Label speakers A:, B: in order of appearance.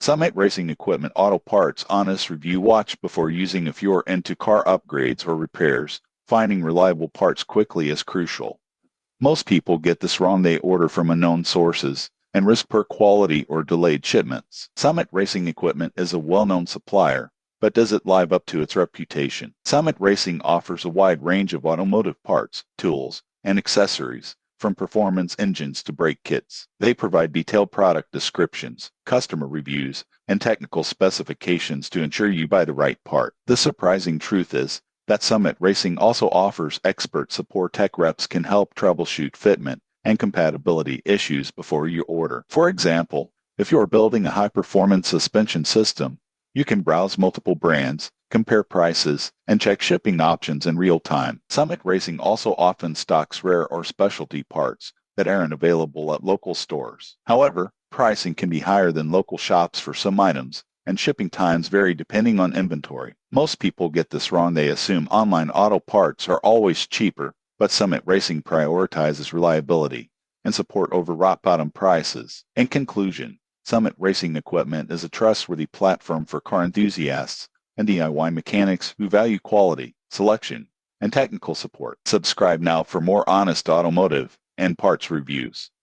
A: Summit Racing Equipment Auto Parts Honest Review. Watch before using if you're into car upgrades or repairs. Finding reliable parts quickly is crucial. Most people get this wrong. They order from unknown sources and risk poor quality or delayed shipments. Summit Racing Equipment is a well-known supplier, but does it live up to its reputation? Summit Racing offers a wide range of automotive parts, tools, and accessories, from performance engines to brake kits. They provide detailed product descriptions, customer reviews, and technical specifications to ensure you buy the right part. The surprising truth is that Summit Racing also offers expert support. Tech reps can help troubleshoot fitment and compatibility issues before you order. For example, if you're building a high-performance suspension system, you can browse multiple brands, compare prices, and check shipping options in real time. Summit Racing also often stocks rare or specialty parts that aren't available at local stores. However, pricing can be higher than local shops for some items, and shipping times vary depending on inventory. Most people get this wrong. They assume online auto parts are always cheaper, but Summit Racing prioritizes reliability and support over rock-bottom prices. In conclusion, Summit Racing Equipment is a trustworthy platform for car enthusiasts and DIY mechanics who value quality, selection, and technical support. Subscribe now for more honest automotive and parts reviews.